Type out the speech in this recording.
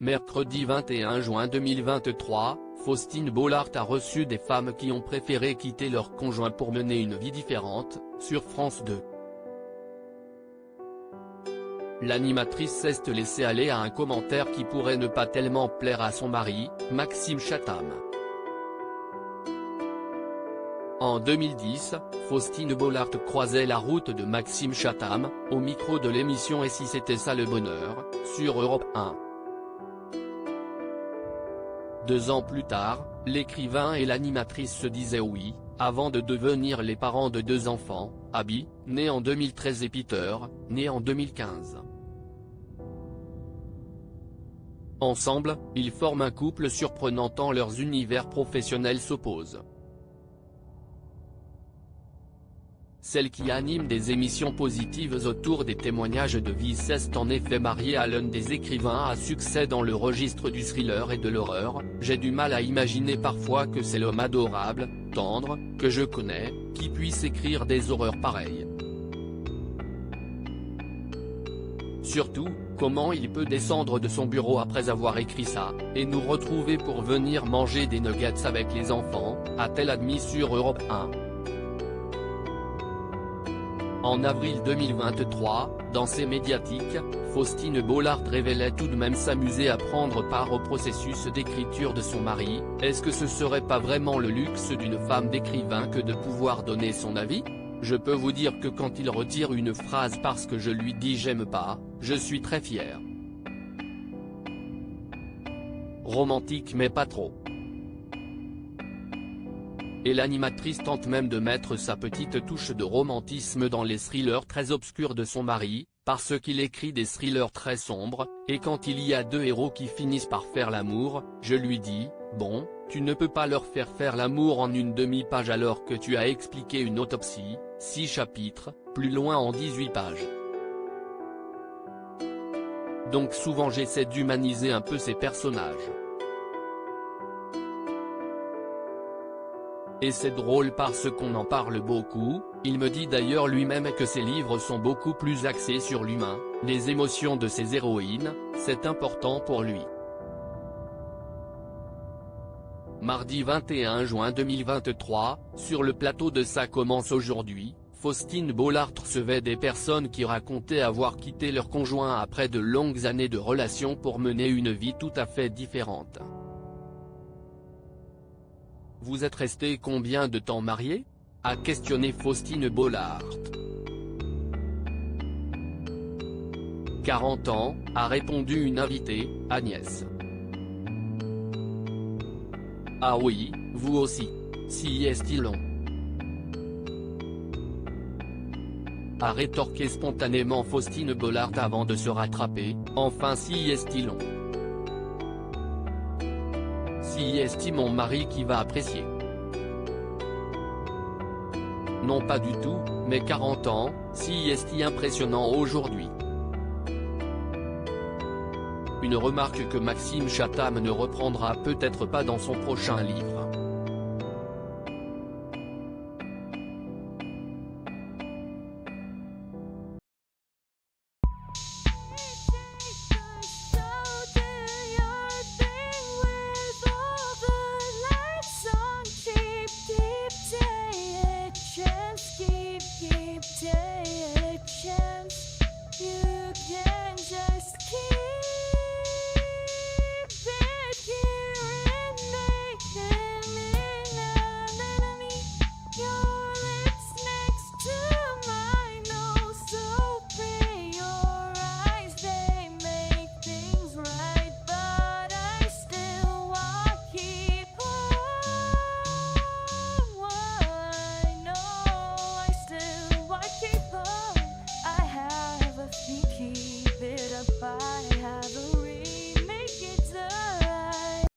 Mercredi 21 juin 2023, Faustine Bollaert a reçu des femmes qui ont préféré quitter leur conjoint pour mener une vie différente, sur France 2. L'animatrice s'est laissée aller à un commentaire qui pourrait ne pas tellement plaire à son mari, Maxime Chatham. En 2010, Faustine Bollaert croisait la route de Maxime Chatham, au micro de l'émission Et si c'était ça le bonheur, sur Europe 1. 2 ans plus tard, l'écrivain et l'animatrice se disaient oui, avant de devenir les parents de 2 enfants, Abby, né en 2013 et Peter, né en 2015. Ensemble, ils forment un couple surprenant tant leurs univers professionnels s'opposent. Celle qui anime des émissions positives autour des témoignages de vie s'est en effet mariée à l'un des écrivains à succès dans le registre du thriller et de l'horreur. J'ai du mal à imaginer parfois que c'est l'homme adorable, tendre, que je connais, qui puisse écrire des horreurs pareilles. Surtout, comment il peut descendre de son bureau après avoir écrit ça, et nous retrouver pour venir manger des nuggets avec les enfants, a-t-elle admis sur Europe 1. En avril 2023, dans ses médiatiques, Faustine Bollaert révélait tout de même s'amuser à prendre part au processus d'écriture de son mari. Est-ce que ce serait pas vraiment le luxe d'une femme d'écrivain que de pouvoir donner son avis ? Je peux vous dire que quand il retire une phrase parce que je lui dis j'aime pas, je suis très fier. Romantique mais pas trop. Et l'animatrice tente même de mettre sa petite touche de romantisme dans les thrillers très obscurs de son mari, parce qu'il écrit des thrillers très sombres, et quand il y a 2 héros qui finissent par faire l'amour, je lui dis, bon, tu ne peux pas leur faire l'amour en une demi-page alors que tu as expliqué une autopsie, 6 chapitres, plus loin en 18 pages. Donc souvent j'essaie d'humaniser un peu ces personnages. Et c'est drôle parce qu'on en parle beaucoup, il me dit d'ailleurs lui-même que ses livres sont beaucoup plus axés sur l'humain, les émotions de ses héroïnes, c'est important pour lui. Mardi 21 juin 2023, sur le plateau de Ça commence aujourd'hui, Faustine Bollaert recevait des personnes qui racontaient avoir quitté leur conjoint après de longues années de relation pour mener une vie tout à fait différente. Vous êtes resté combien de temps marié ? A questionné Faustine Bollaert. 40 ans, a répondu une invitée, Agnès. Ah oui, vous aussi. Si est-il long ? A rétorqué spontanément Faustine Bollaert avant de se rattraper, enfin si est-il long ? Si est-il mon mari qui va apprécier ? Non pas du tout, mais 40 ans, si est-il impressionnant aujourd'hui ? Une remarque que Maxime Chatham ne reprendra peut-être pas dans son prochain livre.